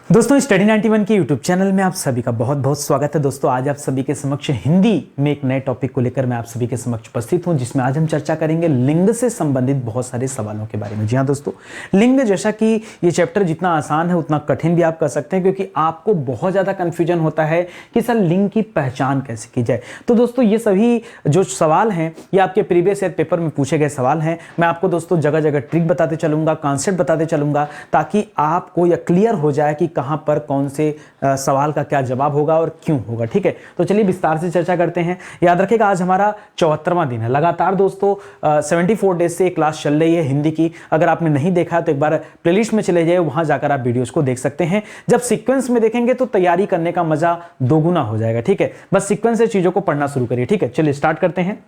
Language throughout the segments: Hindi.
दोस्तों स्टडी 91 के यूट्यूब चैनल में आप सभी का बहुत बहुत स्वागत है। दोस्तों आज आप सभी के समक्ष हिंदी में एक नए टॉपिक को लेकर मैं आप सभी के समक्ष उपस्थित हूं, जिसमें आज हम चर्चा करेंगे लिंग से संबंधित बहुत सारे सवालों के बारे में। जी हाँ दोस्तों, लिंग जैसा कि ये चैप्टर जितना आसान है उतना कठिन भी आप कर सकते हैं, क्योंकि आपको बहुत ज़्यादा कन्फ्यूजन होता है कि सर लिंग की पहचान कैसे की जाए। तो दोस्तों ये सभी जो सवाल हैं ये आपके प्रीवियस ईयर पेपर में पूछे गए सवाल हैं। मैं आपको दोस्तों जगह जगह ट्रिक बताते चलूँगा, कॉन्सेप्ट बताते चलूँगा, ताकि आपको यह क्लियर हो जाए कि कहां पर कौन से सवाल का क्या जवाब होगा और क्यों होगा। ठीक है, तो चलिए विस्तार से चर्चा करते हैं। याद रखिएगा आज हमारा 74वां दिन है। लगातार दोस्तों 74 डेज से क्लास चल रही है हिंदी की। अगर आपने नहीं देखा तो एक बार प्लेलिस्ट में चले जाइए, वहां जाकर आप वीडियोस को देख सकते हैं। जब सीक्वेंस में देखेंगे तो तैयारी करने का मजा दोगुना हो जाएगा। ठीक है, बस सीक्वेंस से चीजों को पढ़ना शुरू करिए। ठीक है, चलिए स्टार्ट करते हैं।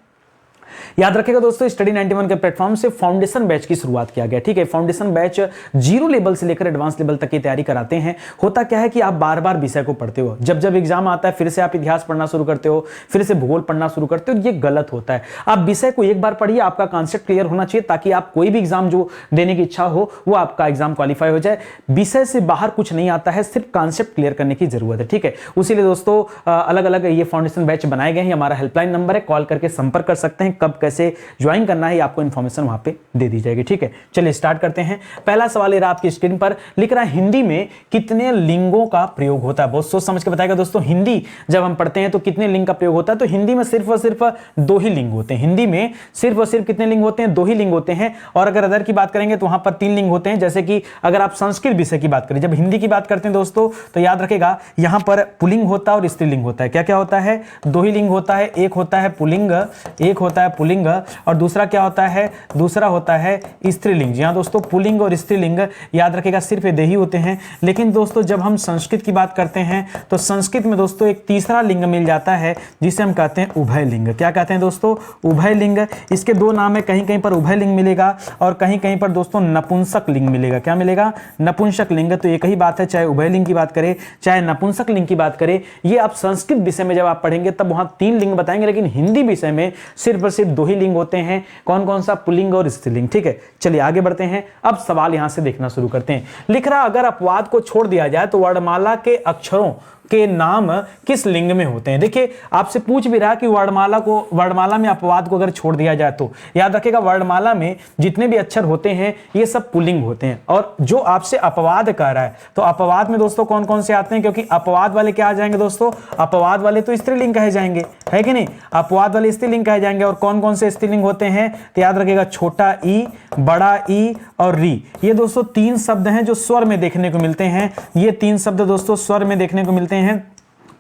याद रखिएगा दोस्तों स्टडी 91 के प्लेटफॉर्म से फाउंडेशन बैच की शुरुआत किया गया। ठीक है, फाउंडेशन बैच 0 लेवल से लेकर एडवांस लेवल तक की तैयारी कराते हैं। होता क्या है कि आप बार बार विषय को पढ़ते हो, जब जब एग्जाम आता है फिर से आप इतिहास पढ़ना शुरू करते हो, फिर से भूगोल पढ़ना शुरू करते हो। ये गलत होता है। आप विषय को एक बार पढ़िए, आपका कॉन्सेप्ट क्लियर होना चाहिए, ताकि आप कोई भी एग्जाम जो देने की इच्छा हो वो आपका एग्जाम क्वालिफाई हो जाए। विषय से बाहर कुछ नहीं आता है, सिर्फ कॉन्सेप्ट क्लियर करने की जरूरत है। ठीक है, उसीलिए दोस्तों अलग अलग ये फाउंडेशन बैच बनाए गए हैं। हमारा हेल्पलाइन नंबर है, कॉल करके संपर्क कर सकते हैं। कब कैसे ज्वाइन करना है आपको इंफॉर्मेशन वहां पे दे दी जाएगी। ठीक है, चलिए स्टार्ट करते हैं। पहला सवाल ये रहा आपकी स्क्रीन पर, लिख रहा है हिंदी में कितने लिंगों का प्रयोग होता है। बहुत सोच समझ के बताएगा दोस्तों। हिंदी जब हम पढ़ते हैं तो कितने लिंग का प्रयोग होता है, तो हिंदी में सिर्फ और सिर्फ 2 ही लिंग होते हैं। हिंदी में सिर्फ और सिर्फ कितने लिंग होते हैं? 2 ही लिंग होते हैं। और अगर अदर की बात करेंगे तो वहां पर 3 लिंग होते हैं। जैसे कि अगर आप संस्कृत विषय की बात करें, जब हिंदी की बात करते हैं दोस्तों, तो याद रखेगा यहां पर पुल्लिंग होता है और स्त्रीलिंग होता है। क्या क्या होता है? 2 ही लिंग होता है। एक होता है पुल्लिंग, और दूसरा क्या होता है? दूसरा होता है स्त्रीलिंग। जी हाँ दोस्तों, पुल्लिंग और स्त्रीलिंग याद रखिएगा सिर्फ ये ही होते हैं। लेकिन दोस्तों जब हम संस्कृत की बात करते हैं तो संस्कृत में दोस्तों एक तीसरा लिंग मिल जाता है, जिसे हम कहते हैं उभय लिंग। क्या कहते हैं दोस्तों? उभय लिंग। इसके 2 नाम है, कहीं कहीं पर उभय लिंग मिलेगा और कहीं कहीं पर दोस्तों नपुंसक लिंग मिलेगा। क्या मिलेगा? नपुंसक लिंग। तो एक ही बात है, चाहे उभय लिंग की बात करें चाहे नपुंसक लिंग की बात करें। ये आप संस्कृत विषय में जब आप पढ़ेंगे तब वहां 3 लिंग बताएंगे, लेकिन हिंदी विषय में सिर्फ और सिर्फ 2 ही लिंग होते हैं। कौन कौन सा? पुल्लिंग और स्त्रीलिंग। ठीक है, चलिए आगे बढ़ते हैं। अब सवाल यहां से देखना शुरू करते हैं। लिख रहा अगर अपवाद को छोड़ दिया जाए तो वर्णमाला के अक्षरों के नाम किस लिंग में होते हैं? देखिए आपसे पूछ भी रहा कि वर्णमाला में अपवाद को अगर छोड़ दिया जाए तो याद रखिएगा वर्णमाला में जितने भी अक्षर होते हैं ये सब पुल्लिंग होते हैं। और जो आपसे अपवाद कह रहा है तो अपवाद में दोस्तों कौन कौन से आते हैं? क्योंकि अपवाद वाले क्या आ जाएंगे दोस्तों? अपवाद वाले तो स्त्रीलिंग कहे जाएंगे, है कि नहीं? अपवाद वाले स्त्रीलिंग कहे जाएंगे। और कौन कौन से स्त्रीलिंग होते हैं? तो याद रखिएगा छोटा ई, बड़ा ई और री। ये दोस्तों 3 शब्द हैं जो स्वर में देखने को मिलते हैं। ये 3 शब्द दोस्तों स्वर में देखने को मिलते हैं।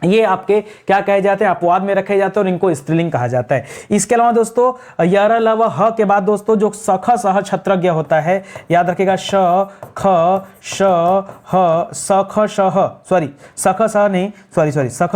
ये आपके क्या कहे जाते हैं? अपवाद में रखे जाते हैं और इनको स्त्रीलिंग कहा जाता है। इसके अलावा दोस्तों यर लव ह के बाद दोस्तों जो सख सह छत्रज्ञ होता है, याद रखिएगा श ख श ह सख सह सख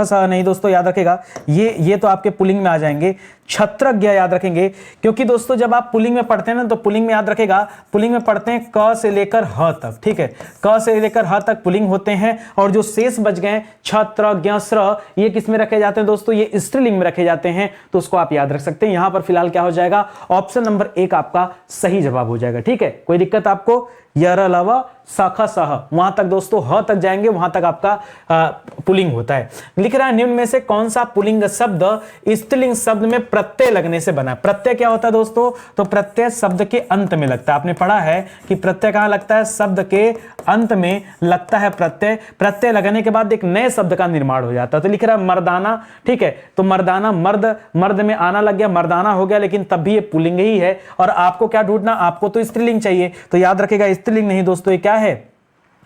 सह नहीं दोस्तों, याद रखिएगा ये तो आपके पुल्लिंग में आ जाएंगे। छत्रज्ञ याद रखेंगे, क्योंकि दोस्तों जब आप पुल्लिंग में पढ़ते हैं ना तो पुल्लिंग में याद रखेगा पुल्लिंग में पढ़ते हैं क से लेकर ह तक। ठीक है, क से लेकर ह तक पुल्लिंग होते हैं। और जो शेष बच गए छत्रज्ञ स्र, ये किस में रखे जाते हैं दोस्तों? ये स्त्रीलिंग में रखे जाते हैं। तो उसको आप याद रख सकते हैं। यहां पर फिलहाल क्या हो जाएगा? ऑप्शन नंबर 1 आपका सही जवाब हो जाएगा। ठीक है, कोई दिक्कत आपको? यर अलावा शाखा सह, वहां तक दोस्तों ह तक जाएंगे, वहां तक आपका पुल्लिंग होता है। लिख रहा है निम्न में से कौन सा पुल्लिंग शब्द स्त्रीलिंग शब्द में प्रत्यय लगने से बना? प्रत्यय क्या होता है दोस्तों? तो प्रत्यय शब्द के अंत में लगता है। आपने पढ़ा है कि प्रत्यय कहां लगता है? शब्द के अंत में लगता है प्रत्यय। प्रत्यय लगने के बाद एक नए शब्द का निर्माण हो जाता है। तो लिख रहा है मर्दाना। ठीक है, तो मर्दाना, मर्द में आना लग गया, मर्दाना हो गया, लेकिन तब भी ये पुल्लिंग ही है। और आपको क्या ढूंढना? आपको तो स्त्रीलिंग चाहिए। तो याद रखिएगा स्त्रीलिंग नहीं दोस्तों, ये क्या है?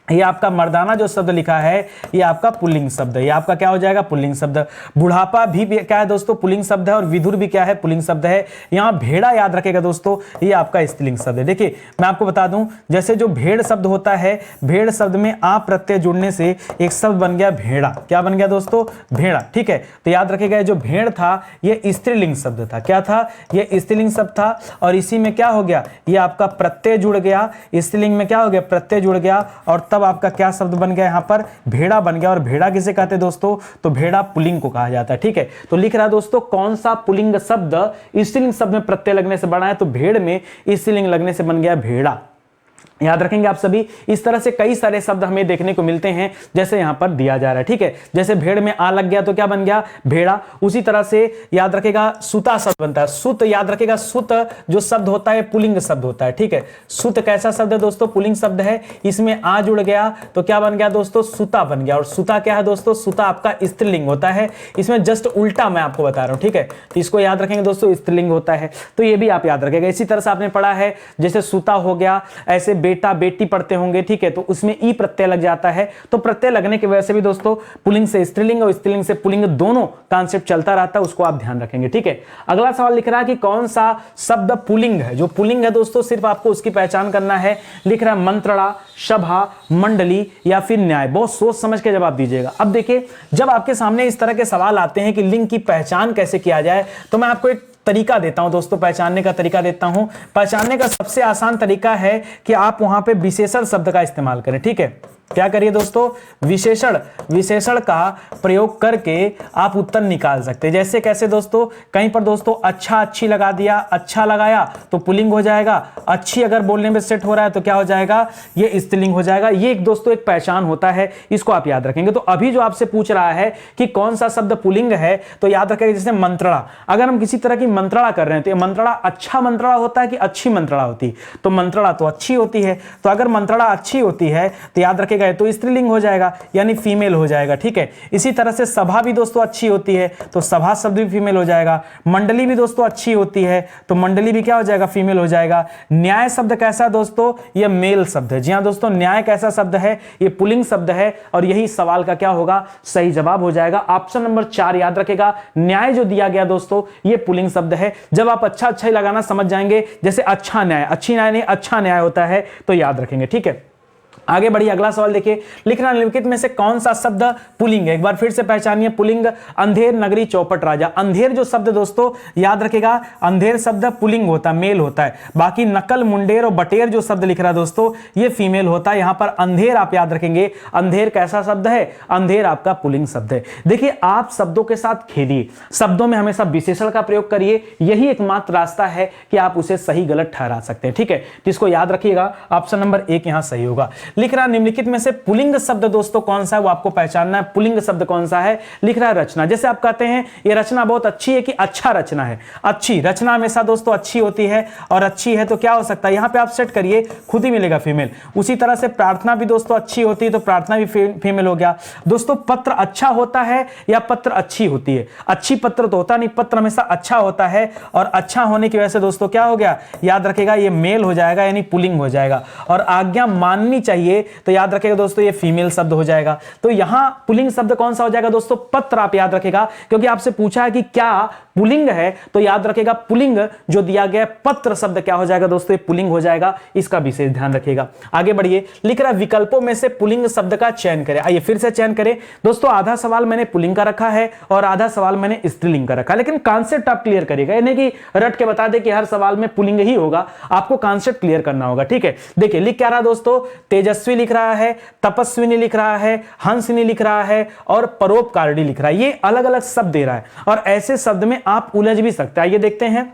ये आपका मर्दाना जो शब्द लिखा है ये आपका पुल्लिंग शब्द है। ये आपका क्या हो जाएगा? पुल्लिंग शब्द। बुढ़ापा भी क्या है दोस्तों? पुल्लिंग शब्द है। और विधुर भी क्या है? पुल्लिंग शब्द है। यहां भेड़ा याद रखेगा दोस्तों, ये आपका स्त्रीलिंग शब्द है। देखिए मैं आपको बता दूं, जैसे जो भेड़ शब्द होता है, भेड़ शब्द में आ प्रत्यय जुड़ने से एक शब्द बन गया भेड़ा। क्या बन गया दोस्तों? भेड़ा। ठीक है, तो याद रखेगा जो भेड़ था ये स्त्रीलिंग शब्द था। क्या था? ये स्त्रीलिंग शब्द था। और इसी में क्या हो गया? ये आपका प्रत्यय जुड़ गया। स्त्रीलिंग में क्या हो गया? प्रत्यय जुड़ गया। और तब आपका क्या शब्द बन गया? यहां पर भेड़ा बन गया। और भेड़ा किसे कहते हैं दोस्तों? तो भेड़ा पुल्लिंग को कहा जाता है। ठीक है, तो लिख रहा है दोस्तों कौन सा पुल्लिंग शब्द स्त्रीलिंग शब्द में प्रत्यय लगने से बना है? तो भेड़ में स्त्रीलिंग लगने से बन गया भेड़ा। याद रखेंगे आप सभी। इस तरह से कई सारे शब्द हमें देखने को मिलते हैं, जैसे यहां पर दिया जा रहा है, ठीक है। जैसे भेड़ में आ लग गया तो क्या बन गया, भेड़ा। उसी तरह से याद रखेगा सुता शब्द बनता है, सुत। याद रखेगा सुत जो शब्द होता है पुल्लिंग शब्द होता है, ठीक है। सुत कैसा शब्द है दोस्तों, पुल्लिंग शब्द है। इसमें आ जुड़ गया तो क्या बन गया दोस्तों, सुता बन गया। और सुता क्या है दोस्तों, सुता आपका स्त्रीलिंग होता है। इसमें जस्ट उल्टा मैं आपको बता रहा हूं, ठीक है। तो इसको याद रखेंगे दोस्तों, स्त्रीलिंग होता है, तो ये भी आप याद रखेगा। इसी तरह से आपने पढ़ा है, जैसे सुता हो गया, ऐसे बेटा बेटी पढ़ते होंगे, ठीक है। तो उसमें ई प्रत्यय लग जाता है, तो प्रत्यय लगने की वजह से भी दोस्तों पुल्लिंग से स्त्रीलिंग और स्त्रीलिंग से पुल्लिंग दोनों कॉन्सेप्ट चलता रहता है, उसको आप ध्यान रखेंगे, ठीक है। अगला सवाल लिख रहा है कि कौन सा शब्द पुल्लिंग है। जो पुल्लिंग है दोस्तों, सिर्फ आपको उसकी पहचान करना है। लिख रहा है मंत्रणा, सभा, मंडली या फिर न्याय। बहुत सोच समझ के जवाब दीजिएगा। अब देखिए, जब आपके सामने इस तरह के सवाल आते हैं कि लिंग की पहचान कैसे किया जाए, तो मैं आपको एक तरीका देता हूं दोस्तों, पहचानने का तरीका देता हूं। पहचानने का सबसे आसान तरीका है कि आप वहां पे विशेषण शब्द का इस्तेमाल करें, ठीक है। क्या करिए दोस्तों, विशेषण का प्रयोग करके आप उत्तर निकाल सकते हैं। जैसे कैसे दोस्तों, कहीं पर दोस्तों अच्छा अच्छी लगा दिया, अच्छा लगाया तो पुल्लिंग हो जाएगा। अच्छी अगर बोलने में सेट हो रहा है तो क्या हो जाएगा, ये स्त्रीलिंग हो जाएगा। ये एक दोस्तों एक पहचान होता है, इसको आप याद रखेंगे। तो अभी जो आपसे पूछ रहा है कि कौन सा शब्द पुल्लिंग है, तो याद रखेंगे जैसे मंत्रणा। अगर हम किसी तरह की मंत्रणा कर रहे हैं तो ये मंत्रणा अच्छा मंत्रणा होता है कि अच्छी मंत्रणा होती, तो मंत्रणा तो अच्छी होती है। तो अगर मंत्रणा अच्छी होती है तो याद रखेगा तो स्त्रीलिंग हो जाएगा, यानी फीमेल हो जाएगा, ठीक है। इसी तरह से सभा भी दोस्तों अच्छी होती है, तो सभा शब्द भी फीमेल हो जाएगा। मंडली भी दोस्तों अच्छी होती है, तो मंडली भी क्या हो जाएगा, फीमेल हो जाएगा। न्याय शब्द कैसा दोस्तों, यह मेल शब्द है। जी हां दोस्तों, न्याय कैसा शब्द है, यह पुल्लिंग शब्द है। और यही सवाल का क्या होगा, सही जवाब हो जाएगा ऑप्शन नंबर 4। याद रखेगा, न्याय जो दिया गया दोस्तों, यह पुल्लिंग शब्द है। जब आप अच्छा अच्छा ही लगाना समझ जाएंगे, जैसे अच्छा न्याय, अच्छी न्याय नहीं, अच्छा न्याय होता है, तो याद रखेंगे, ठीक है। आगे बढ़िए, अगला सवाल देखिए। लिखना, निम्नलिखित में से कौन सा शब्द पुल्लिंग है। एक बार फिर से पहचानिए पुल्लिंग। अंधेर, नगरी, चौपट, राजा। अंधेर जो शब्द दोस्तों, याद रखेगा, अंधेर शब्द पुल्लिंग होता है, मेल होता है। बाकी नकल, मुंडेर और बटेर जो शब्द लिख रहा है दोस्तों, ये फीमेल होता है। यहां पर अंधेर आप याद रखेंगे, अंधेर कैसा शब्द है, अंधेर आपका पुल्लिंग शब्द है। देखिए, आप शब्दों के साथ खेलिए, शब्दों में हमेशा विशेषण का प्रयोग करिए, यही एकमात्र रास्ता है कि आप उसे सही गलत ठहरा सकते हैं, ठीक है। तो इसको याद रखिएगा, ऑप्शन नंबर 1 यहां सही होगा। लिख रहा, निम्नलिखित में से पुल्लिंग शब्द दोस्तों कौन सा है, वो आपको पहचानना है। पुल्लिंग शब्द कौन सा है, लिख रहा है रचना। जैसे आप कहते हैं ये रचना बहुत अच्छी है कि अच्छा रचना है। अच्छी रचना हमेशा दोस्तों अच्छी होती है, और अच्छी है तो क्या हो सकता है, यहां पे आप सेट करिए, खुद ही मिलेगा फीमेल। उसी तरह से प्रार्थना भी दोस्तों अच्छी होती है, तो प्रार्थना भी फीमेल हो गया। दोस्तों, पत्र अच्छा होता है या पत्र अच्छी होती है, अच्छी पत्र तो होता नहीं, पत्र हमेशा अच्छा होता है। और अच्छा होने की वजह से दोस्तों क्या हो गया, याद रखेगा, ये मेल हो जाएगा, यानी पुल्लिंग हो जाएगा। और आज्ञा माननी चाहिए, तो याद रखेगा दोस्तों, ये फीमेल शब्द हो जाएगा। तो यहां पुल्लिंग शब्द कौन सा हो जाएगा दोस्तों, पत्र आप याद रखेगा, क्योंकि आपसे पूछा है कि क्या पुल्लिंग है, तो याद रखेगा पुल्लिंग जो दिया गया पत्र शब्द क्या हो जाएगा दोस्तों, ये पुल्लिंग हो जाएगा। इसका विशेष ध्यान रखिएगा। आगे बढ़िए, लिख रहा विकल्पों में से पुल्लिंग शब्द का चयन करें। आइए फिर से चयन करें दोस्तों। आधा सवाल मैंने पुल्लिंग का रखा है और आधा सवाल मैंने स्त्रीलिंग का रखा है, लेकिन कॉन्सेप्ट आप क्लियर करिएगा, यानी कि रट के बता दे कि हर सवाल में पुल्लिंग ही होगा, आपको कॉन्सेप्ट क्लियर करना होगा, ठीक है। देखिए, लिख क्या रहा दोस्तों, तेजस्वी लिख रहा है, तपस्विनी लिख रहा है, हंसनी लिख रहा है और परोपकारिणी लिख रहा है। ये अलग अलग शब्द दे रहा है, और ऐसे शब्द में आप उलझ भी सकते हैं। ये देखते हैं,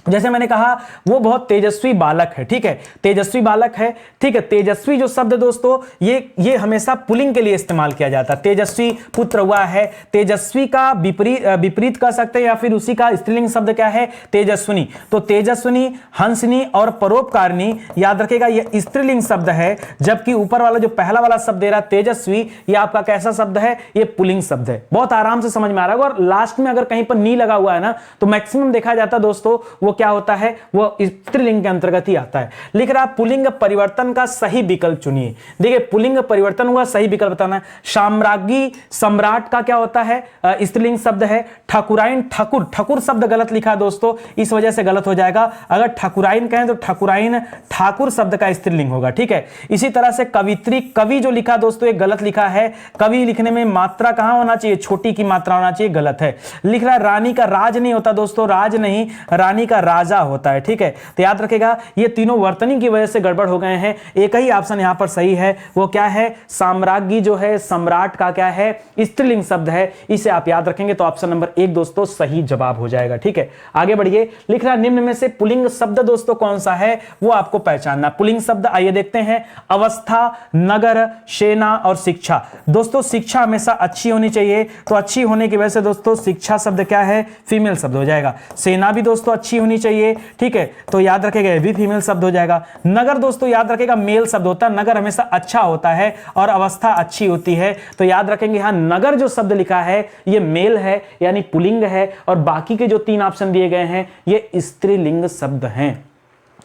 जैसे मैंने कहा, वो बहुत तेजस्वी बालक है, ठीक है, तेजस्वी बालक है, ठीक है। तेजस्वी जो शब्द दोस्तों, ये हमेशा पुल्लिंग के लिए इस्तेमाल किया जाता है। तेजस्वी पुत्र हुआ है, तेजस्वी का विपरीत कह सकते हैं, या फिर उसी का स्त्रीलिंग शब्द क्या है, तेजस्विनी। तो तेजस्विनी, हंसनी और परोपकारिणी, याद रखेगा, ये स्त्रीलिंग शब्द है। जबकि ऊपर वाला जो पहला वाला शब्द दे रहा तेजस्वी, ये आपका कैसा शब्द है, ये पुल्लिंग शब्द है। बहुत आराम से समझ में आ रहा है। और लास्ट में अगर कहीं पर नी लगा हुआ है ना, तो मैक्सिमम देखा जाता है दोस्तों, वो क्या होता है, वो स्त्रीलिंग के अंतर्गत ही आता है। लिख रहा पुल्लिंग परिवर्तन का सही विकल्प चुनिए। देखिए, पुल्लिंग परिवर्तन हुआ, सही विकल्प बताना है। साम्राज्ञी, सम्राट का क्या होता है, स्त्रीलिंग शब्द है। ठाकुराइन, ठाकुर, ठाकुर शब्द गलत लिखा दोस्तों, इस वजह से गलत हो जाएगा। अगर ठाकुराइन कहें तो ठाकुराइन ठाकुर शब्द का स्त्रीलिंग होगा, ठीक है। इसी तरह से कवित्री, कवि जो लिखा दोस्तों, ये गलत लिखा है। कवि लिखने में मात्रा कहां होना चाहिए, छोटी की मात्रा होना चाहिए, गलत है। लिख रहा है रानी का राज नहीं होता दोस्तों, राज नहीं, रानी का का राजा होता है, ठीक है। तो याद रखेगा ये तीनों वर्तनी की वजह से गड़बड़ हो गए हैं। एक ही ऑप्शन यहां पर सही है, वो क्या है, साम्राज्ञी जो है सम्राट का क्या है, स्त्रीलिंग शब्द है, इसे आप याद रखेंगे तो ऑप्शन नंबर 1 दोस्तों सही जवाब हो जाएगा, ठीक है। आगे बढ़िए, लिख रहा निम्न में से पुल्लिंग शब्द दोस्तों कौन सा है, वो आपको पहचानना। पुल्लिंग शब्द आइए देखते हैं, अवस्था, नगर, सेना और शिक्षा। दोस्तों शिक्षा हमेशा अच्छी होनी चाहिए, तो अच्छी होने की वजह से दोस्तों शिक्षा शब्द क्या है, फीमेल शब्द हो जाएगा। सेना भी दोस्तों अच्छी होनी चाहिए, ठीक है, तो याद रखेगा ये भी फीमेल शब्द हो जाएगा। नगर दोस्तों याद रखेगा मेल शब्द होता है, नगर हमेशा अच्छा होता है और अवस्था अच्छी होती है, तो याद रखेंगे यहां नगर जो शब्द लिखा है ये मेल है यानी पुल्लिंग है, और बाकी के जो 3 ऑप्शन दिए गए हैं ये स्त्रीलिंग शब्द हैं।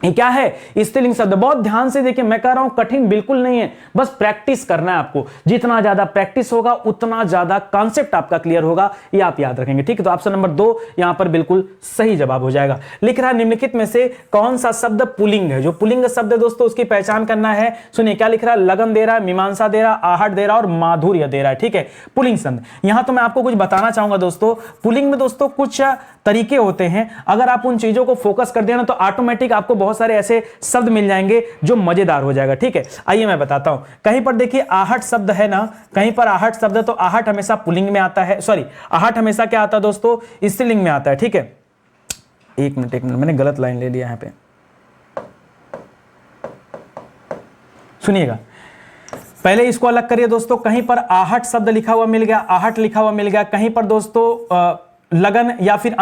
ये क्या है, स्त्रीलिंग शब्द। बहुत ध्यान से देखिए, मैं कह रहा हूं कठिन बिल्कुल नहीं है, बस प्रैक्टिस करना है आपको। जितना ज्यादा प्रैक्टिस होगा उतना ज्यादा कॉन्सेप्ट आपका क्लियर होगा, ये आप याद रखेंगे, ठीक है। तो ऑप्शन नंबर 2 यहां पर बिल्कुल सही जवाब हो जाएगा। लिख रहा है निम्नलिखित में से कौन सा शब्द पुल्लिंग है। जो पुल्लिंग शब्द है दोस्तों उसकी पहचान करना है। सुनिए क्या लिख रहा है, लगन दे रहा है, मीमांसा दे रहा है, आहट दे रहा है और माधुर्य दे रहा है, ठीक है। पुल्लिंग शब्द यहां तो मैं आपको कुछ बताना चाहूंगा दोस्तों। पुल्लिंग में दोस्तों कुछ तरीके होते हैं, अगर आप उन चीजों को फोकस कर देना तो ऑटोमेटिक आपको बहुत सारे ऐसे शब्द मिल जाएंगे जो मजेदार हो जाएगा, ठीक है। आइए मैं बताता हूं, कहीं पर देखिए आहट शब्द है ना, कहीं पर आहट शब्द, तो आहट हमेशा पुल्लिंग में आता है, सॉरी आहट हमेशा क्या आता है दोस्तों, स्त्रीलिंग में आता है, ठीक है। एक मिनट मैंने गलत लाइन ले लिया यहां पे, सुनिएगा पहले इसको अलग करिए दोस्तों। कहीं पर आहट शब्द लिखा हुआ मिल गया, आहट लिखा हुआ मिल गया, कहीं पर दोस्तों लगन या फिर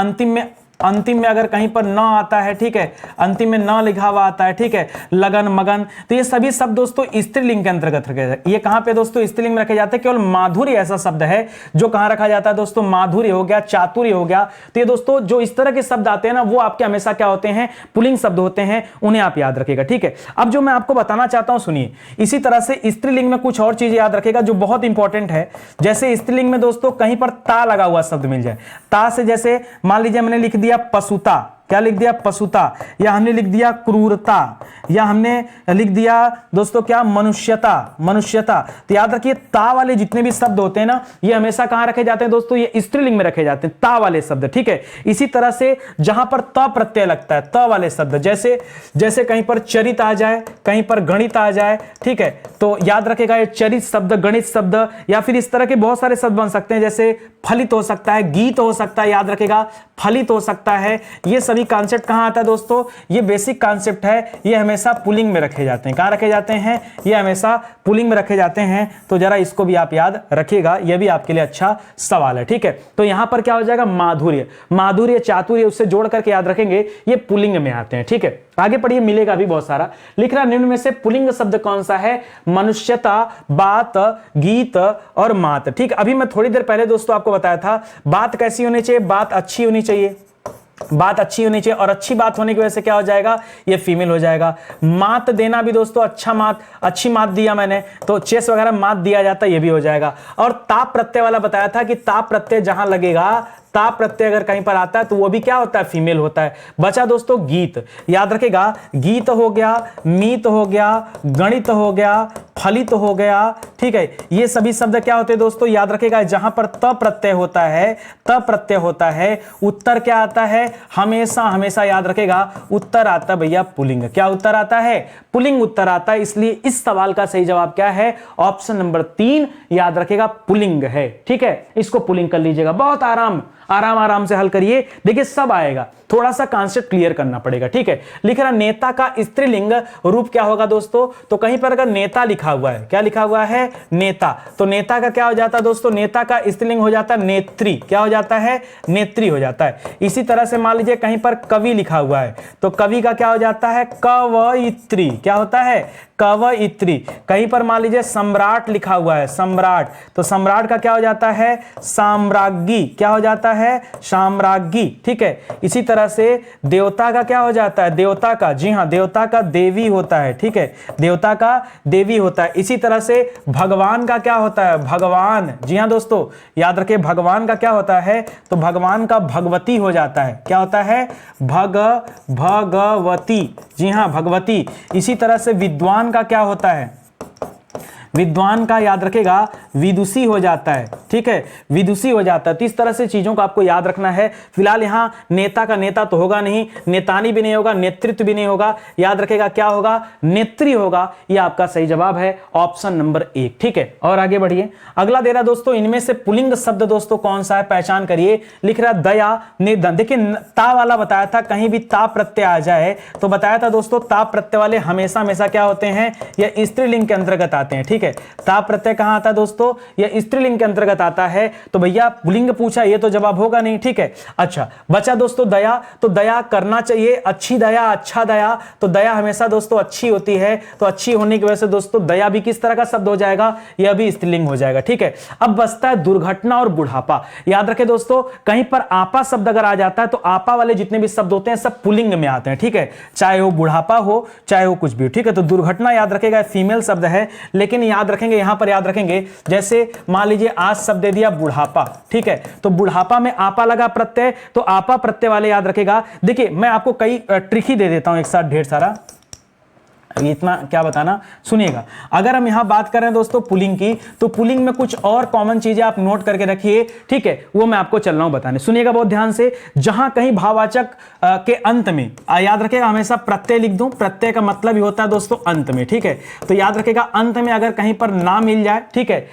अंतिम में अगर कहीं पर न आता है, ठीक है, अंतिम में न लिखा हुआ आता है, ठीक है, लगन, मगन, तो ये सभी शब्द दोस्तों स्त्रीलिंग के अंतर्गत रखे जाते हैं। ये कहां पे दोस्तों स्त्रीलिंग में रखे जाते हैं। केवल माधुर्य ऐसा शब्द है जो कहां रखा जाता है दोस्तों, माधुर्य हो गया, चातुर्य हो गया, तो ये दोस्तों जो इस तरह के शब्द आते हैं ना वो आपके हमेशा क्या होते हैं, पुल्लिंग शब्द होते हैं, उन्हें आप याद रखिएगा, ठीक है। अब जो मैं आपको बताना चाहता हूं सुनिए, इसी तरह से स्त्रीलिंग में कुछ और चीजें याद रखिएगा जो बहुत इंपॉर्टेंट है। जैसे स्त्रीलिंग में दोस्तों कहीं पर ता लगा हुआ शब्द मिल जाए, ता से जैसे मान लीजिए मैंने लिख दिया पशुता, क्या लिख दिया, पशुता, या हमने लिख दिया क्रूरता, या हमने लिख दिया दोस्तों क्या, मनुष्यता। तो याद रखिए ता वाले जितने भी शब्द होते हैं ना ये हमेशा कहां रखे जाते हैं दोस्तों, ये स्त्रीलिंग में रखे जाते हैं, ता वाले शब्द, ठीक है। इसी तरह से जहां पर त प्रत्यय लगता है, त वाले शब्द, जैसे कहीं पर चरित आ जाए, कहीं पर गणित आ जाए, ठीक है, तो याद रखेगा ये चरित शब्द, गणित शब्द, या फिर इस तरह के बहुत सारे शब्द बन सकते हैं, जैसे फलित हो सकता है, गीत हो सकता है, याद रखेगा फलित हो सकता है। ये सभी कॉन्सेप्ट कहां आता है दोस्तों, ये बेसिक कॉन्सेप्ट है, ये हमेशा पुल्लिंग में रखे जाते हैं। कहां रखे जाते हैं, ये हमेशा पुल्लिंग में रखे जाते हैं, तो जरा इसको भी आप याद रखिएगा, ये भी आपके लिए अच्छा सवाल है, ठीक है। तो यहां पर क्या हो जाएगा, माधुर्य, चातुर्य, उससे जोड़ करके याद रखेंगे, ये पुल्लिंग में आते हैं, ठीक है। आगे पढ़िए, मिलेगा भी बहुत सारा। लिख रहा निम्न में से पुल्लिंग शब्द कौन सा है, मनुष्यता, बात, गीत और मात, ठीक। अभी मैं थोड़ी देर पहले दोस्तों आपको बताया था बात कैसी होनी चाहिए, बात अच्छी होनी चाहिए, बात अच्छी होनी चाहिए, और अच्छी बात होने की वजह से क्या हो जाएगा, ये फीमेल हो जाएगा। मात देना भी दोस्तों अच्छी मात दिया मैंने, तो चेस वगैरह मात दिया जाता है, ये भी हो जाएगा। और ताप प्रत्यय वाला बताया था कि ताप प्रत्यय जहां लगेगा, ताप प्रत्यय अगर कहीं पर आता है तो वो भी क्या होता है, फीमेल होता है। बचा दोस्तों गीत, याद रखेगा गीत हो गया, मीत हो गया, गणित हो गया, फलित हो गया, ठीक है। ये सभी शब्द क्या होते हैं दोस्तों, याद रखेगा जहां पर त प्रत्यय होता है, उत्तर क्या आता है, हमेशा याद रखेगा उत्तर आता भैया पुल्लिंग। क्या उत्तर आता है, पुल्लिंग उत्तर आता है। इसलिए इस सवाल का सही जवाब क्या है, ऑप्शन नंबर 3 याद रखेगा पुल्लिंग है, ठीक है। इसको पुल्लिंग कर लीजिएगा, बहुत आराम से हल करिए, देखिए सब आएगा, थोड़ा सा कॉन्सेप्ट क्लियर करना पड़ेगा, ठीक है। लिख रहा नेता का स्त्रीलिंग रूप क्या होगा दोस्तों, तो कहीं पर अगर नेता लिखा हुआ है, क्या लिखा हुआ है, नेता, तो नेता का क्या हो जाता है दोस्तों, नेता का स्त्रीलिंग हो जाता है नेत्री, क्या हो जाता है, नेत्री हो जाता है। इसी तरह से मान लीजिए कहीं पर कवि लिखा हुआ है, तो कवि का क्या हो जाता है, कवयित्री, क्या होता है, कवयित्री। कहीं पर मान लीजिए सम्राट लिखा हुआ है, सम्राट, तो सम्राट का क्या हो जाता है, साम्राज्ञी, क्या हो जाता है, साम्राज्ञी, ठीक है। इसी तरह से देवता का क्या हो जाता है, देवता का, जी हां, देवता का देवी होता है, ठीक है, देवता का देवी होता है। इसी तरह से भगवान का क्या होता है, भगवान, जी हां दोस्तों, याद रखिए भगवान का क्या होता है, तो भगवान का भगवती हो जाता है, क्या होता है, भगवती, जी हां, भगवती। इसी तरह से विद्वान का क्या होता है, विद्वान का याद रखेगा विदुषी हो जाता है, ठीक है, विदुषी हो जाता है। तो इस तरह से चीजों को आपको याद रखना है। फिलहाल यहां नेता का नेता तो होगा नहीं, नेतानी भी नहीं होगा, नेतृत्व भी नहीं होगा, याद रखेगा क्या होगा, नेत्री होगा। यह आपका सही जवाब है ऑप्शन नंबर 1, ठीक है। और आगे बढ़िए, अगला दे रहा दोस्तों, इनमें से पुल्लिंग शब्द दोस्तों कौन सा है, पहचान करिए। लिख रहा दया निधन। देखिए ता वाला बताया था, कहीं भी ता प्रत्यय आ जाए तो बताया था दोस्तों ता प्रत्यय वाले हमेशा हमेशा क्या होते हैं, यह स्त्रीलिंग के अंतर्गत आते हैं, ठीक है। ता प्रत्यय कहां आता है दोस्तों, यह स्त्रीलिंग के अंतर्गत आता है। तो भैया पुल्लिंग पूछा, ये तो जवाब होगा नहीं, ठीक है। अच्छा बचा दोस्तों दया, तो दया करना चाहिए, अच्छी दया, अच्छा दया। तो दया हमेशा दोस्तों अच्छी होती है, तो अच्छी होने की वजह से दोस्तों दया भी किस तरह का शब्द हो जाएगा, यह भी स्त्रीलिंग हो जाएगा, ठीक है। अब बचता है दुर्घटना और बुढ़ापा। याद रखें दोस्तों, कहीं पर आपा शब्द अगर आ जाता है तो आपा वाले जितने भी शब्द होते हैं सब पुल्लिंग में आते हैं, ठीक है, चाहे वो बुढ़ापा हो चाहे वो कुछ भी हो, ठीक है। तो दुर्घटना याद रखेगा फीमेल शब्द है, लेकिन याद रखेंगे यहां पर, याद रखेंगे जैसे मान लीजिए आज शब्द दे दिया बुढ़ापा, ठीक है, तो बुढ़ापा में आपा लगा प्रत्यय, तो आपा प्रत्यय वाले याद रखेगा। देखिए मैं आपको कई ट्रिक ही दे देता हूं एक साथ ढेर सारा, इतना क्या बताना, सुनिएगा। अगर हम यहां बात कर रहे हैं दोस्तों पुल्लिंग की, तो पुल्लिंग में कुछ और कॉमन चीजें आप नोट करके रखिए, ठीक है, वो मैं आपको चल रहा हूं बताने, सुनिएगा बहुत ध्यान से। जहां कहीं भाववाचक के अंत में याद रखेगा हमेशा प्रत्यय लिख दूं, प्रत्यय का मतलब ही होता है दोस्तों अंत में, ठीक है। तो याद रखेगा अंत में अगर कहीं पर ना मिल जाए, ठीक है,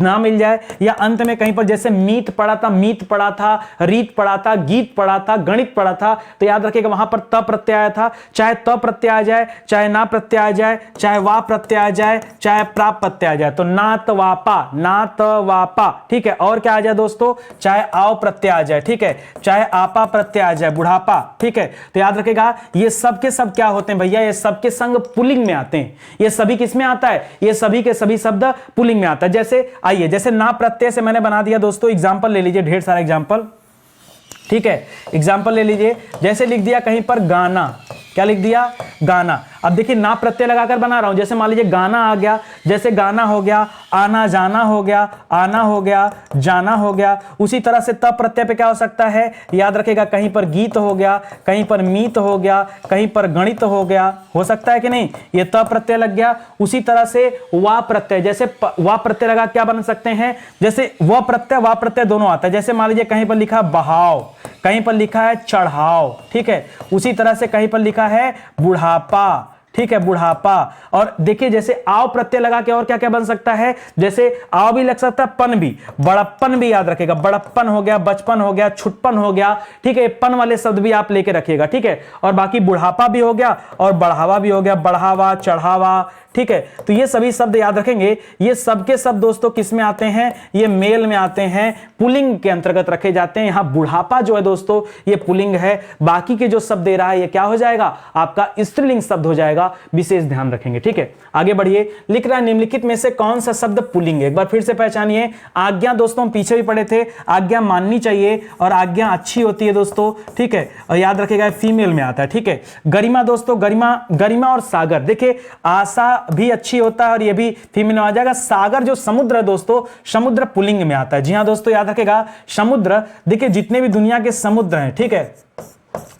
ना मिल जाए, या अंत में कहीं पर जैसे मीत पढ़ा था, मीत पढ़ा था, रीत पढ़ा था, गीत पढ़ा था, गणित पढ़ा था, तो याद रखेगा वहां पर त प्रत्यय आया था। चाहे त प्रत्यय आ जाए, चाहे ना प्रत्यय आ जाए, चाहे वा प्रत्यय आ जाए, चाहे प्राप प्रत्यय आ जाए, तो नातवापा, नातवापा, ठीक है। और क्या आ जाए दोस्तों, चाहे आओ प्रत्यय आ जाए, ठीक है, चाहे आपा प्रत्यय आ जाए, बुढ़ापा, ठीक है। तो याद रखेगा ये सब के सब क्या होते हैं भैया, ये सब के संग पुल्लिंग में आते हैं। ये सभी किस में आता है, ये सभी के सभी शब्द पुल्लिंग में आता है। जैसे आइए, जैसे ना प्रत्यय से मैंने बना दिया दोस्तों, एग्जांपल ले लीजिए, ढेर सारा एग्जांपल, ठीक है, एग्जांपल ले लीजिए। जैसे लिख दिया कहीं पर गाना, क्या लिख दिया, गाना। अब देखिए ना प्रत्यय लगाकर बना रहा हूं, जैसे मान लीजिए गाना आ गया, जैसे गाना हो गया, आना जाना हो गया, आना हो गया, जाना हो गया। उसी तरह से तब प्रत्यय पे क्या हो सकता है, याद रखेगा कहीं पर गीत हो गया, कहीं पर मीत हो गया, कहीं पर गणित हो गया, हो सकता है कि नहीं, ये तब प्रत्यय लग गया। उसी तरह से वा प्रत्यय, जैसे वा प्रत्यय लगा क्या बन सकते हैं, जैसे व प्रत्यय दोनों आता है। जैसे मान लीजिए कहीं पर लिखा बहाव, कहीं पर लिखा है चढ़ाव, ठीक है। उसी तरह से कहीं पर लिखा है बुढ़ापा, ठीक है, बुढ़ापा। और देखिए जैसे आओ प्रत्यय लगा के और क्या क्या बन सकता है, जैसे आओ भी लग सकता है, पन भी, बड़प्पन भी याद रखेगा, बड़प्पन हो गया, बचपन हो गया, छुटपन हो गया, ठीक है, पन वाले शब्द भी आप लेके रखिएगा, ठीक है। और बाकी बुढ़ापा भी हो गया और बढ़ावा भी हो गया, बढ़ावा, चढ़ावा, ठीक है। तो ये सभी शब्द याद रखेंगे, ये सबके सब दोस्तों किस में आते हैं, ये मेल में आते हैं, पुल्लिंग के अंतर्गत रखे जाते हैं। यहां बुढ़ापा जो है दोस्तों ये पुल्लिंग है, बाकी के जो शब्द दे रहा है ये क्या हो जाएगा, आपका स्त्रीलिंग शब्द हो जाएगा, विशेष ध्यान रखेंगे, ठीक है। आगे बढ़िए, लिख रहा है निम्नलिखित में से कौन सा शब्द पुल्लिंग है, एक बार फिर से पहचानिए। आज्ञा दोस्तों पीछे भी पढ़े थे, आज्ञा माननी चाहिए और आज्ञा अच्छी होती है दोस्तों, ठीक है, और याद रखेगा फीमेल में आता है, ठीक है। गरिमा दोस्तों, गरिमा और सागर, देखिए आशा भी अच्छी होता है और ये भी फीमेल में आ जाएगा। सागर जो समुद्र है दोस्तों, समुद्र पुल्लिंग में आता है। जी हां दोस्तों, याद रखेगा समुद्र, देखिए जितने भी दुनिया के समुद्र हैं, ठीक है,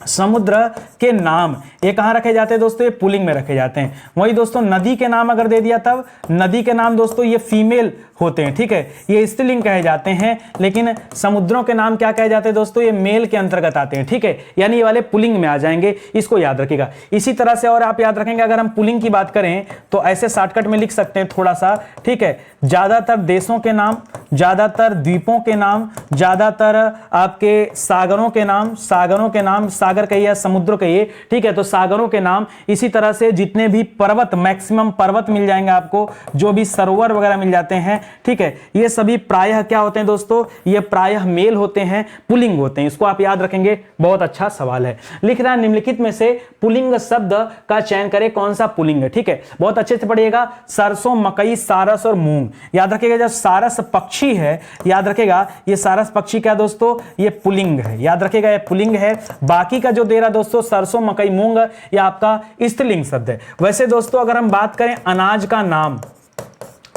समुद्र के नाम ये कहां रखे जाते हैं दोस्तों, ये पुल्लिंग में रखे जाते हैं। वही दोस्तों नदी के नाम अगर दे दिया तब, नदी के नाम दोस्तों ये फीमेल होते हैं, ठीक है, ये स्त्रीलिंग कहे जाते हैं। लेकिन समुद्रों के नाम क्या कहे जाते हैं दोस्तों, ये मेल के अंतर्गत आते हैं, ठीक है, यानी ये वाले पुल्लिंग में आ जाएंगे, इसको याद रखिएगा। इसी तरह से और आप याद रखेंगे, अगर हम पुल्लिंग की बात करें तो ऐसे शॉर्टकट में लिख सकते हैं थोड़ा सा, ठीक है। ज्यादातर देशों के नाम, ज्यादातर द्वीपों के नाम, ज्यादातर आपके सागरों के नाम, सागर कहिए, समुद्र कहिए, ठीक है, तो सागरों के नाम। इसी तरह से जितने भी पर्वत, मैक्सिमम पर्वत मिल जाएंगे आपको, जो भी सरोवर वगैरह मिल जाते हैं, ठीक है, ये सभी प्रायः क्या होते हैं दोस्तों, ये प्रायः मेल होते हैं, पुल्लिंग होते हैं, इसको आप याद रखेंगे। बहुत अच्छा सवाल है। लिख रहा है निम्नलिखित में से पुल्लिंग शब्द का चयन करें, कौन सा पुल्लिंग है, ठीक है, बहुत अच्छे से पढ़िएगा। सरसों, मकई, सारस और मूंग, याद रखिएगा। जब सारस पक्षी है, याद रखेगा ये सारस पक्षी क्या दोस्तों, ये पुल्लिंग है, याद रखेगा ये पुल्लिंग है। बाकी का जो दे रहा दोस्तों सरसों, मकई, मूंग, ये आपका स्त्रीलिंग शब्द है। वैसे दोस्तों अगर हम बात करें अनाज का नाम,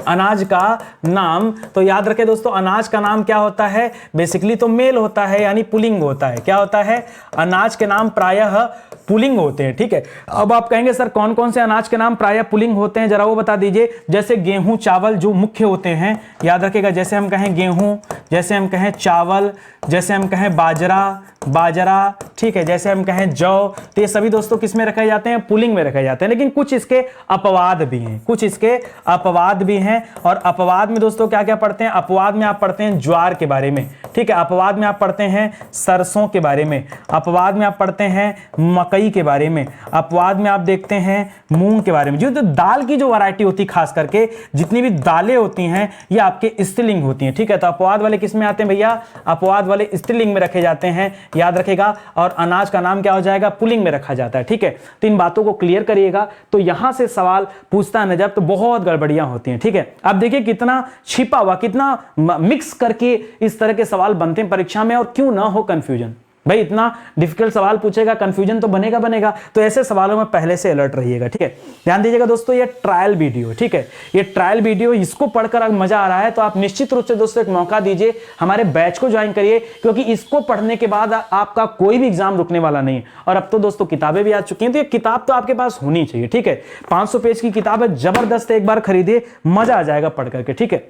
अनाज का नाम, तो याद रखें दोस्तों अनाज का नाम क्या होता है, बेसिकली तो मेल होता है यानी पुल्लिंग होता है। क्या होता है, अनाज के नाम प्रायः पुल्लिंग होते हैं। ठीक है, अब आप कहेंगे सर कौन कौन से अनाज के नाम प्रायः पुल्लिंग होते हैं, जरा वो बता दीजिए। जैसे गेहूं चावल जो मुख्य होते हैं, याद रखिएगा, जैसे हम कहें गेहूं, जैसे हम कहें चावल, जैसे हम कहें बाजरा, ठीक है, जैसे हम कहें जौ, तो ये सभी दोस्तों किस में रखे जाते हैं, पुल्लिंग में रखे जाते हैं। लेकिन कुछ इसके अपवाद भी हैं, कुछ इसके अपवाद भी हैं। और अपवाद में दोस्तों क्या क्या पढ़ते हैं, अपवाद में आप पढ़ते हैं ज्वार के बारे में, ठीक है, अपवाद में आप पढ़ते हैं सरसों के बारे में, अपवाद में आप पढ़ते हैं मकई के बारे में, अपवाद में आप देखते हैं मूंग के बारे में। जो दाल की जो वैरायटी होती है, खास करके जितनी भी दालें होती हैं ये आपके स्त्रीलिंग होती हैं। ठीक है, तो अपवाद वाले किस में आते हैं भैया, अपवाद वाले स्त्रीलिंग में रखे जाते हैं, याद रखेगा। और अनाज का नाम क्या हो जाएगा, पुल्लिंग में रखा जाता है। ठीक है, तो इन बातों को क्लियर करिएगा। तो यहां से सवाल पूछता है जब, तो बहुत गड़बड़ियां होती हैं। ठीक है, अब देखिए कितना छिपा हुआ, कितना मिक्स करके इस तरह के सवाल बनते हैं परीक्षा में, और क्यों ना हो कंफ्यूजन। भाई इतना डिफिकल्ट सवाल पूछेगा, कंफ्यूजन तो बनेगा। तो ऐसे सवालों में पहले से अलर्ट रहिएगा। ठीक है, ध्यान दीजिएगा दोस्तों, ये ट्रायल वीडियो, ठीक है, ये ट्रायल वीडियो, इसको पढ़कर अगर मजा आ रहा है तो आप निश्चित रूप से दोस्तों एक मौका दीजिए, हमारे बैच को ज्वाइन करिए, क्योंकि इसको पढ़ने के बाद आपका कोई भी एग्जाम रुकने वाला नहीं है। और अब तो दोस्तों किताबें भी आ चुकी हैं, तो ये किताब तो आपके पास होनी चाहिए। ठीक है, 500 पेज की किताब है, जबरदस्त, एक बार खरीदिए, मजा आ जाएगा पढ़ करके। ठीक है,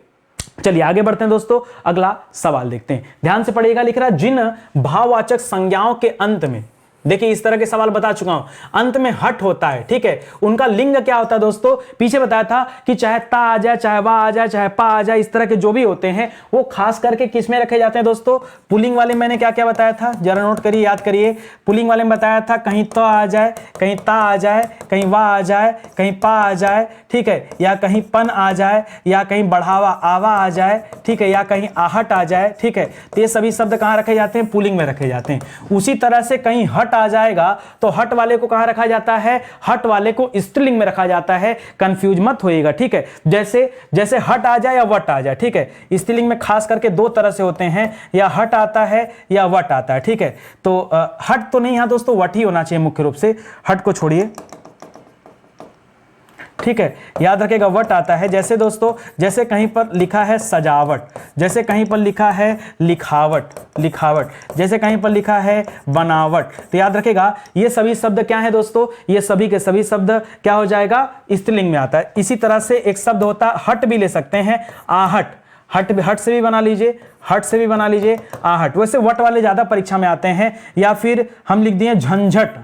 चलिए आगे बढ़ते हैं दोस्तों, अगला सवाल देखते हैं, ध्यान से पढ़िएगा। लिख रहा है जिन भाववाचक संज्ञाओं के अंत में, देखिए इस तरह के सवाल बता चुका हूं, अंत में हट होता है, ठीक है, उनका लिंग क्या होता है दोस्तों, पीछे बताया था कि चाहे ता आ जाए, चाहे वा आ जाए, चाहे पा आ जाए, इस तरह के जो भी होते हैं वो खास करके किस में रखे जाते हैं दोस्तों, पुल्लिंग वाले। मैंने क्या क्या बताया था, जरा नोट करिए, याद करिए। पुल्लिंग वाले में बताया था कहीं तो आ जाए, कहीं ता आ जाए, कहीं वा आ जाए, कहीं पा आ जाए, ठीक है, या कहीं पन आ जाए, या कहीं बढ़ावा आवा आ जाए, ठीक है, या कहीं आहट आ जाए। ठीक है, तो ये सभी शब्द कहां रखे जाते हैं, पुल्लिंग में रखे जाते हैं। उसी तरह से कहीं हट आ जाएगा तो हट वाले को कहां रखा जाता है, हट वाले को स्त्रीलिंग में रखा जाता है। कंफ्यूज मत होइएगा। ठीक है, जैसे हट आ जाए या वट आ जाए। ठीक है, स्त्रीलिंग में खास करके दो तरह से होते हैं, या हट आता है या वट आता है। ठीक है, तो हट तो नहीं, यहां दोस्तों वट ही होना चाहिए मुख्य रूप से, हट को छोड़िए। ठीक है, याद रखेगा वट आता है। जैसे दोस्तों, जैसे कहीं पर लिखा है सजावट, जैसे कहीं पर लिखा है लिखावट, जैसे कहीं पर लिखा है बनावट, तो याद रखेगा ये सभी शब्द क्या है दोस्तों, ये सभी के सभी शब्द क्या हो जाएगा, स्त्रीलिंग में आता है। इसी तरह से एक शब्द होता है, हट भी ले सकते हैं, आहट, हट से भी बना लीजिए, हट से भी बना लीजिए आहट। वैसे वट वाले ज्यादा परीक्षा में आते हैं। या फिर हम लिख दिए झंझट,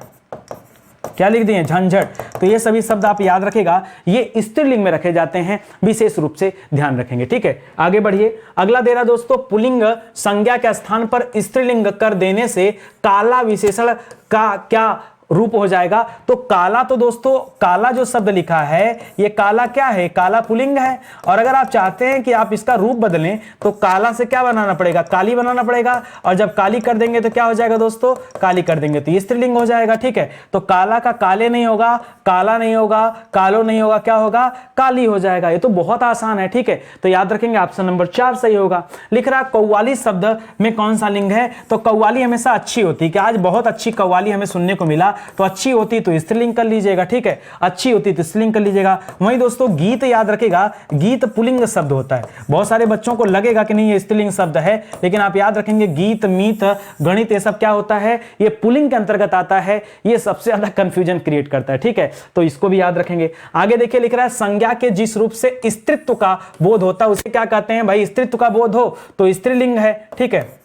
क्या लिख दिए, झंझट। तो ये सभी शब्द आप याद रखेगा, ये स्त्रीलिंग में रखे जाते हैं, विशेष रूप से ध्यान रखेंगे। ठीक है, आगे बढ़िए। अगला दे रहा दोस्तों, पुल्लिंग संज्ञा के स्थान पर स्त्रीलिंग कर देने से काला विशेषण का क्या रूप हो जाएगा। तो काला, तो दोस्तों काला जो शब्द लिखा है, ये काला क्या है, काला पुल्लिंग है। और अगर आप चाहते हैं कि आप इसका रूप बदलें तो काला से क्या बनाना पड़ेगा, काली बनाना पड़ेगा। और जब काली कर देंगे तो क्या हो जाएगा दोस्तों, काली कर देंगे तो ये स्त्रीलिंग हो जाएगा। ठीक है, तो काला का काले नहीं होगा, काला नहीं होगा, कालो नहीं होगा, क्या होगा, काली हो जाएगा। ये तो बहुत आसान है। ठीक है, तो याद रखेंगे ऑप्शन नंबर 4 सही होगा। लिख रहा कव्वाली शब्द में कौन सा लिंग है, तो कव्वाली हमेशा अच्छी होती है, कि आज बहुत अच्छी कव्वाली हमें सुनने को मिला, तो अच्छी होती तो स्त्रीलिंग कर लीजिएगा। ठीक है, अच्छी होती तो स्त्रीलिंग कर लीजिएगा। वहीं दोस्तों गीत याद रखेगा, गीत पुल्लिंग शब्द होता है। बहुत सारे बच्चों को लगेगा कि नहीं ये स्त्रीलिंग शब्द है, लेकिन आप याद रखेंगे गीत, मीत, गणित, ये सब क्या होता है, ये पुल्लिंग के अंतर्गत आता है। ये सबसे ज्यादा कंफ्यूजन क्रिएट करता है। ठीक है, तो इसको भी याद रखेंगे। आगे देखिए, लिख रहा है संज्ञा के जिस रूप से स्त्रीत्व का बोध होता है उसे क्या कहते हैं, भाई स्त्रीत्व का बोध हो तो स्त्रीलिंग है। ठीक है,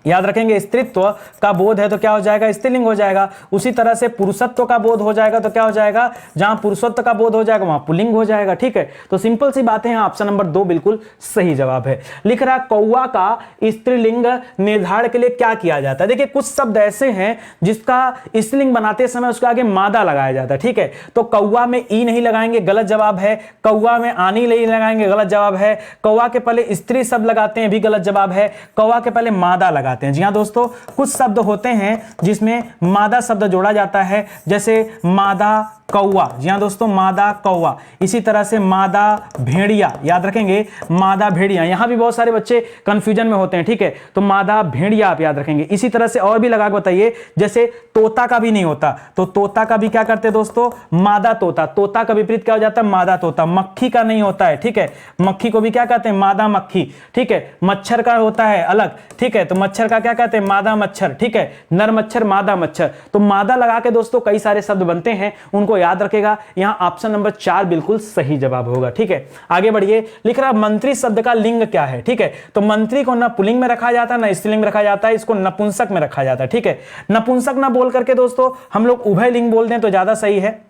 याद रखेंगे स्त्रीत्व का बोध है तो क्या हो जाएगा, स्त्रीलिंग हो जाएगा। उसी तरह से पुरुषत्व का बोध हो जाएगा तो क्या हो जाएगा, जहां पुरुषत्व का बोध हो जाएगा वहां पुल्लिंग हो जाएगा। ठीक है, तो सिंपल सी बातें हैं, ऑप्शन नंबर 2 बिल्कुल सही जवाब है। लिख रहा कौवा का स्त्रीलिंग निर्धारण के लिए क्या किया जाता है। देखिए कुछ शब्द ऐसे हैं जिसका स्त्रीलिंग बनाते समय उसके आगे मादा लगाया जाता है। ठीक है, तो कौवा में ई नहीं लगाएंगे, गलत जवाब है। कौवा में आनी नहीं लगाएंगे, गलत जवाब है। कौवा के पहले स्त्री शब्द लगाते हैं, भी गलत जवाब है। कौवा के पहले मादा लगाते हैं। जी हां दोस्तों, कुछ शब्द होते हैं जिसमें मादा शब्द जोड़ा जाता है, जैसे मादा कौवा, जी हाँ दोस्तों, मादा कौवा। इसी तरह से मादा भेड़िया, याद रखेंगे मादा भेड़िया। यहां भी बहुत सारे बच्चे कंफ्यूजन में होते हैं, ठीक है, तो मादा भेड़िया आप याद रखेंगे। इसी तरह से और भी लगा के बताइए, जैसे तोता का भी नहीं होता, तो तोता का भी क्या करते हैं दोस्तों, मादा तोता। तोता का विपरीत क्या हो जाता है, मादा तोता। मक्खी का नहीं होता है, ठीक है, मक्खी को भी क्या कहते हैं, मादा मक्खी, ठीक है। मच्छर का होता है अलग, ठीक है, तो मच्छर का क्या कहते हैं, मादा मच्छर, ठीक है, नर मच्छर, मादा मच्छर। तो मादा लगा के दोस्तों कई सारे शब्द बनते हैं, उनको याद रखेगा। यहां ऑप्शन नंबर 4 बिल्कुल सही जवाब होगा, ठीक है। आगे बढ़िए, लिख रहा मंत्री शब्द का लिंग क्या है, ठीक है, तो मंत्री को ना पुल्लिंग में रखा जाता है ना स्त्रीलिंग में रखा जाता है, इसको नपुंसक में रखा जाता है, ठीक है। नपुंसक ना बोल करके दोस्तों हम लोग उभय लिंग बोल दें तो ज्यादा सही है,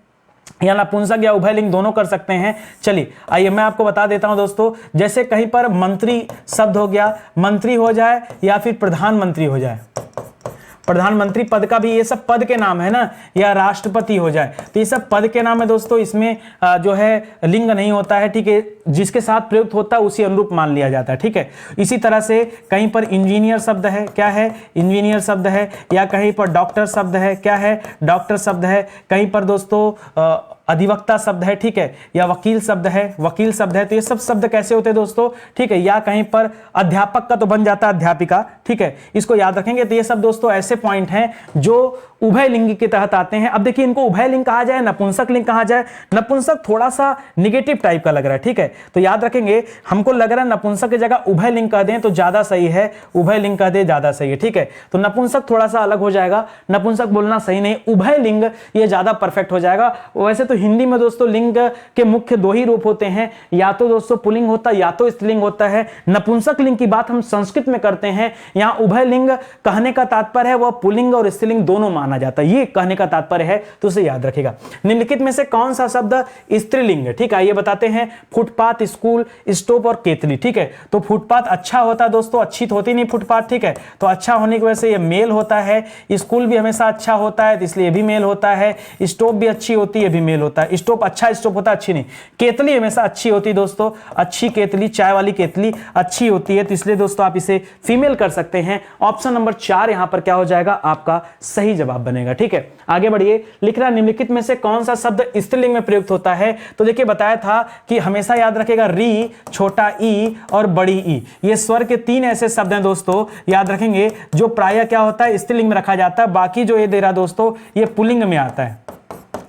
या नपुंसक या उभय लिंग दोनों कर सकते हैं। चलिए आइए मैं आपको बता देता हूं दोस्तों, जैसे कहीं पर मंत्री शब्द हो गया, मंत्री हो जाए या फिर प्रधानमंत्री हो जाए, प्रधानमंत्री पद का भी, ये सब पद के नाम है ना, या राष्ट्रपति हो जाए, तो ये सब पद के नाम है दोस्तों। इसमें जो है लिंग नहीं होता है, ठीक है, जिसके साथ प्रयुक्त होता है उसी अनुरूप मान लिया जाता है, ठीक है। इसी तरह से कहीं पर इंजीनियर शब्द है, क्या है, इंजीनियर शब्द है, या कहीं पर डॉक्टर शब्द है, क्या है, डॉक्टर शब्द है। कहीं पर दोस्तों अधिवक्ता शब्द है, ठीक है, या वकील शब्द है, वकील शब्द है। तो ये सब शब्द कैसे होते हैं दोस्तों, ठीक है, या कहीं पर अध्यापक का तो बन जाता है अध्यापिका, ठीक है, इसको याद रखेंगे। तो ये सब दोस्तों ऐसे पॉइंट हैं जो उभय लिंग के तहत आते हैं। अब देखिए इनको उभय लिंग कहा जाए, नपुंसक लिंग कहा जाए। नपुंसक थोड़ा सा निगेटिव टाइप का लग रहा है, ठीक है, तो याद रखेंगे, हमको लग रहा है नपुंसक की जगह उभय लिंग कह दें तो ज्यादा सही है, उभय लिंग कह दे ज्यादा सही है, ठीक है। तो नपुंसक थोड़ा सा अलग हो जाएगा, नपुंसक बोलना सही नहीं, उभय लिंग ये ज्यादा परफेक्ट हो जाएगा। वैसे तो हिंदी में दोस्तों लिंग के मुख्य 2 ही रूप होते हैं, या तो दोस्तों पुल्लिंग होता है या तो स्त्रीलिंग होता है। नपुंसक लिंग की बात हम संस्कृत में करते हैं, यहां उभय लिंग कहने का तात्पर्य है वह पुल्लिंग और स्त्रीलिंग दोनों माना जाता है, ये कहने का तात्पर्य है, तो उसे याद रखेगा। निम्नलिखित में से कौन सा शब्द स्त्रीलिंग है, ठीक है, ये बताते हैं। फुटपाथ, स्कूल, स्टोव और केतली, ठीक है, तो फुटपाथ अच्छा होता है दोस्तों, अच्छी तो होती नहीं फुटपाथ, ठीक है, तो अच्छा होने की वजह से ये मेल होता है। स्कूल भी हमेशा अच्छा होता है, इसलिए भी मेल होता है। स्टोव भी अच्छी होती है, भी मेल होता है। स्टोव अच्छा स्टोव होता है, अच्छी नहीं। केतली हमेशा अच्छी होती है दोस्तों, अच्छी केतली, चाय वाली केतली अच्छी होती है, तो इसलिए दोस्तों आप इसे फीमेल कर सकते हैं। ऑप्शन नंबर 4 यहां पर क्या हो जाएगा, आपका सही जवाब बनेगा, ठीक है। आगे बढ़िए, लिख रहा निम्नलिखित में से कौन सा शब्द स्त्रीलिंग में प्रयुक्त होता है, तो देखिए बताया था कि हमेशा याद रखेगा री, छोटा ई और बड़ी ई, ये स्वर के 3 ऐसे शब्द हैं दोस्तों, याद रखेंगे, जो प्रायः क्या होता है स्त्रीलिंग में रखा जाता है। बाकी जो ये दे रहा दोस्तों ये पुल्लिंग में आता है,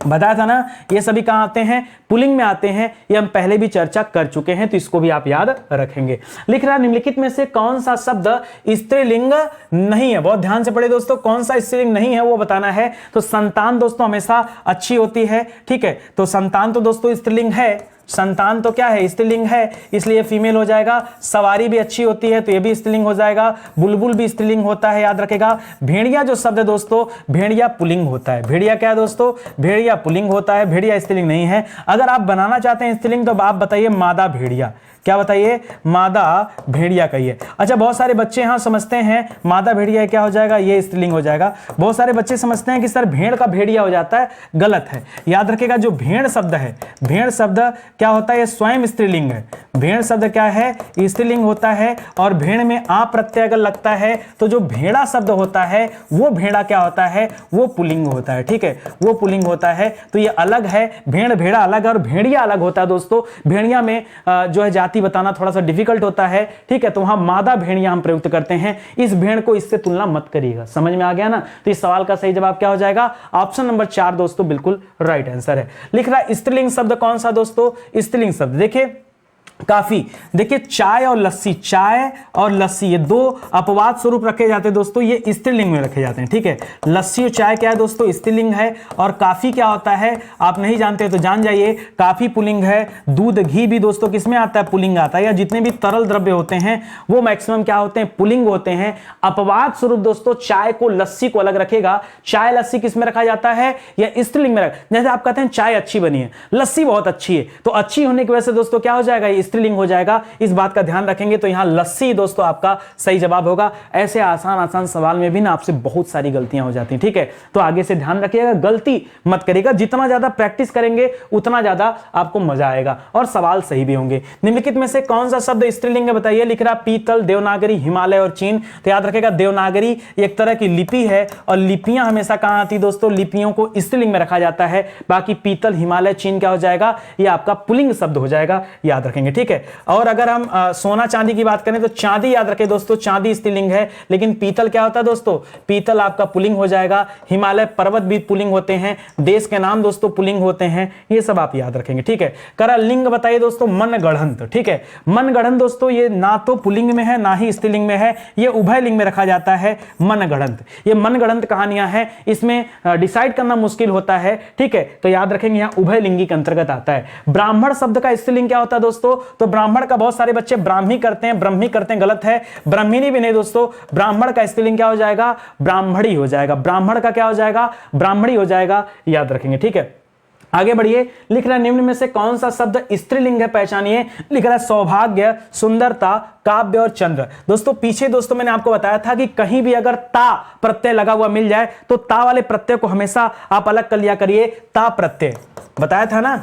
बताया था ना, ये सभी कहां आते हैं, पुल्लिंग में आते हैं, ये हम पहले भी चर्चा कर चुके हैं, तो इसको भी आप याद रखेंगे। लिख रहा निम्नलिखित में से कौन सा शब्द स्त्रीलिंग नहीं है, बहुत ध्यान से पढ़े दोस्तों, कौन सा स्त्रीलिंग नहीं है वो बताना है। तो संतान दोस्तों हमेशा अच्छी होती है, ठीक है, तो संतान तो दोस्तों स्त्रीलिंग है, संतान तो क्या है, स्त्रीलिंग है, इसलिए फीमेल हो जाएगा। सवारी भी अच्छी होती है, तो ये भी स्त्रीलिंग हो जाएगा। बुलबुल भी स्त्रीलिंग होता है, याद रखेगा। भेड़िया जो शब्द है दोस्तों, भेड़िया पुल्लिंग होता है। भेड़िया क्या है दोस्तों, भेड़िया पुल्लिंग होता है, भेड़िया स्त्रीलिंग नहीं है। अगर आप बनाना चाहते हैं स्त्रीलिंग तो आप बताइए मादा भेड़िया, क्या बताइए, मादा भेड़िया कहिए। अच्छा, बहुत सारे बच्चे यहां समझते हैं मादा भेड़िया क्या हो जाएगा, ये स्त्रीलिंग हो जाएगा। बहुत सारे बच्चे समझते हैं कि सर भेड़ का भेड़िया हो जाता है, गलत है। याद रखेगा जो भेड़ शब्द है, भेड़ शब्द क्या होता है, ये स्वयं स्त्रीलिंग है। भेड़ शब्द क्या है, स्त्रीलिंग होता है, और भेड़ में आ प्रत्यय अगर लगता है तो जो भेड़ा शब्द होता है वो भेड़ा क्या होता है, वो पुल्लिंग होता है, ठीक है, वो पुल्लिंग होता है। तो ये अलग है, भेड़ भेड़ा अलग और भेड़िया अलग होता है दोस्तों। भेड़िया में जो है जाति बताना थोड़ा सा डिफिकल्ट होता है, ठीक है, तो वहां मादा भेड़िया हम प्रयुक्त करते हैं। इस भेड़ को इससे तुलना मत करिएगा, समझ में आ गया ना। तो इस सवाल का सही जवाब क्या हो जाएगा, ऑप्शन नंबर 4 दोस्तों बिल्कुल राइट आंसर है। लिख रहा है स्त्रीलिंग शब्द कौन सा दोस्तों, स्त्रीलिंग शब्द देखिए काफी, देखिए चाय और लस्सी, चाय और लस्सी ये 2 अपवाद स्वरूप रखे जाते हैं दोस्तों, ये स्त्रीलिंग में रखे जाते हैं, ठीक है। लस्सी और चाय क्या है दोस्तों, स्त्रीलिंग है। और काफी क्या होता है, आप नहीं जानते तो जान जाइए, काफी पुल्लिंग है। दूध घी भी दोस्तों किसमें आता है, पुल्लिंग आता है, या जितने भी तरल द्रव्य होते हैं वो मैक्सिमम क्या होते हैं, पुल्लिंग होते हैं। अपवाद स्वरूप दोस्तों चाय को, लस्सी को अलग रखेगा। चाय लस्सी किसमें रखा जाता है, या स्त्रीलिंग में। जैसे आप कहते हैं चाय अच्छी बनी है, लस्सी बहुत अच्छी है, तो अच्छी होने की वजह से दोस्तों क्या हो जाएगा, स्त्रीलिंग हो जाएगा, इस बात का ध्यान रखेंगे। तो यहां लस्सी दोस्तों आपका सही जवाब होगा। ऐसे आसान आसान सवाल में भी ना आपसे बहुत सारी गलतियां हो जाती हैं, ठीक है। तो आगे से ध्यान रखिएगा, गलती मत करिएगा। जितना ज्यादा प्रैक्टिस करेंगे उतना ज्यादा आपको मजा आएगा और सवाल सही भी होंगे। निम्नलिखित में से कौन सा शब्द स्त्रीलिंग है बताइए। लिख रहा पीतल, देवनागरी, हिमालय और चीन। तो याद रखेगा देवनागरी एक तरह की लिपि है और लिपियां हमेशा कहां आती दोस्तों, लिपियों को स्त्रीलिंग में रखा जाता है। बाकी पीतल, हिमालय, चीन क्या हो जाएगा, ये आपका पुल्लिंग शब्द हो जाएगा, याद रखेंगे, ठीक है। और अगर हम सोना चांदी की बात करें तो चांदी याद रखें दोस्तों, चांदी स्त्रीलिंग है, लेकिन पीतल क्या होता है दोस्तों, पीतल आपका पुल्लिंग हो जाएगा। हिमालय पर्वत भी पुल्लिंग होते हैं, देश के नाम दोस्तों पुल्लिंग होते हैं, ये सब आप याद रखेंगे, ठीक है। कराल लिंग बताइए दोस्तों, मनगढ़ंत, ठीक है। मनगढ़ंत दोस्तों ये ना तो पुल्लिंग में है ना ही स्त्रीलिंग में है, ये उभय लिंग में रखा जाता है मनगढ़ंत। ये मनगढ़ंत कहानियां हैं, इसमें डिसाइड करना मुश्किल होता है, ठीक है। तो याद रखेंगे यहां उभय लिंगी के अंतर्गत आता है। ब्राह्मण शब्द का स्त्रीलिंग क्या होता है दोस्तों, तो ब्राह्मण का बहुत सारे बच्चे ब्राह्मी करते हैं, ब्रह्मी करते हैं, गलत है। ब्राह्मणी भी नहीं दोस्तों, ब्राह्मण का स्त्रीलिंग क्या हो जाएगा, ब्राह्मणी हो जाएगा। ब्राह्मण का क्या हो जाएगा, ब्राह्मणी हो जाएगा, याद रखेंगे, ठीक है। आगे बढ़िए, लिख रहा है निम्न में से कौन सा शब्द स्त्रीलिंग है, पहचानिए। लिख रहा है सौभाग्य, सुंदरता, काव्य और चंद्र। दोस्तों पीछे दोस्तों मैंने आपको बताया था कि कहीं भी अगर ता प्रत्यय लगा हुआ मिल जाए तो ता वाले प्रत्यय को हमेशा आप अलग कर लिया करिए। ता प्रत्यय बताया था ना,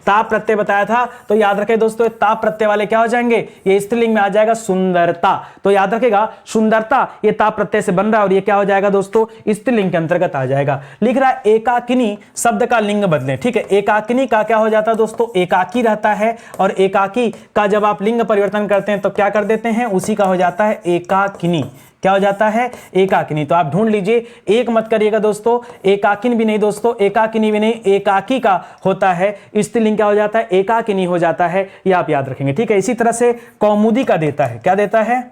ता प्रत्यय बताया था, तो याद रखें दोस्तों ता प्रत्यय वाले क्या हो जाएंगे, ये स्त्रीलिंग में आ जाएगा सुंदरता। तो याद रखेगा सुंदरता ये ता प्रत्यय से बन रहा है और ये क्या हो जाएगा दोस्तों, स्त्रीलिंग के अंतर्गत आ जाएगा। लिख रहा है एकाकिनी शब्द का लिंग बदलें, ठीक है। एकाकिनी का क्या हो जाता है दोस्तों, एकाकी रहता है, और एकाकी का जब आप लिंग परिवर्तन करते हैं तो क्या कर देते हैं, उसी का हो जाता है एकाकिनी। क्या हो जाता है, एकाकिनी। तो आप ढूंढ लीजिए, एक मत करिएगा दोस्तों, एकाकिन भी नहीं दोस्तों, एकाकिनी भी नहीं, एकाकी का होता है, स्त्रीलिंग क्या हो जाता है, एकाकिनी हो जाता है, ये आप याद रखेंगे, ठीक है। इसी तरह से कौमुदी का देता है, क्या देता है,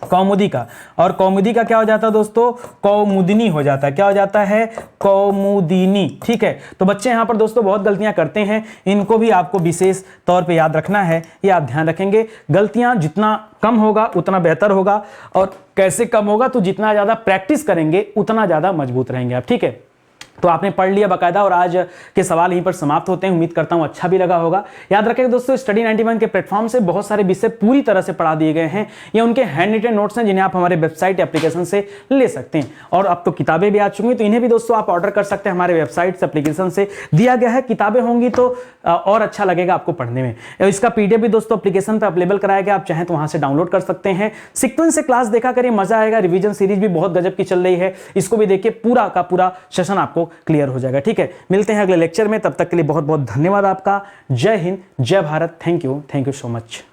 कौमुदी का, और कौमुदी का क्या हो जाता है दोस्तों, कौमुदिनी हो जाता है। क्या हो जाता है, कौमुदिनी, ठीक है। तो बच्चे यहां पर दोस्तों बहुत गलतियां करते हैं, इनको भी आपको विशेष तौर पे याद रखना है, ये आप ध्यान रखेंगे। गलतियां जितना कम होगा उतना बेहतर होगा, और कैसे कम होगा, तो जितना ज्यादा प्रैक्टिस करेंगे उतना ज्यादा मजबूत रहेंगे आप, ठीक है। तो आपने पढ़ लिया बाकायदा, और आज के सवाल यहीं पर समाप्त होते हैं। उम्मीद करता हूं अच्छा भी लगा होगा। याद रखें दोस्तों, स्टडी 91 के प्लेटफॉर्म से बहुत सारे विषय पूरी तरह से पढ़ा दिए गए हैं। ये उनके हैंड रिटन नोट्स हैं जिन्हें आप हमारे वेबसाइट एप्लीकेशन से ले सकते हैं, और अब तो किताबें भी आ चुकी हैं, तो इन्हें भी दोस्तों आप ऑर्डर कर सकते हैं हमारे वेबसाइट एप्लीकेशन से। दिया गया है, किताबें होंगी तो और अच्छा लगेगा आपको पढ़ने में। इसका पीडीएफ भी दोस्तों एप्लीकेशन पर अवेलेबल कराया गया, आप चाहें तो वहां से डाउनलोड कर सकते हैं। सीक्वेंस से क्लास देखा करिए, मजा आएगा। रिवीजन सीरीज भी बहुत गजब की चल रही है, इसको भी देखिए, पूरा का पूरा सेशन आपको क्लियर हो जाएगा, ठीक है। मिलते हैं अगले लेक्चर में, तब तक के लिए बहुत बहुत धन्यवाद आपका। जय हिंद, जय Bharat, thank you so much.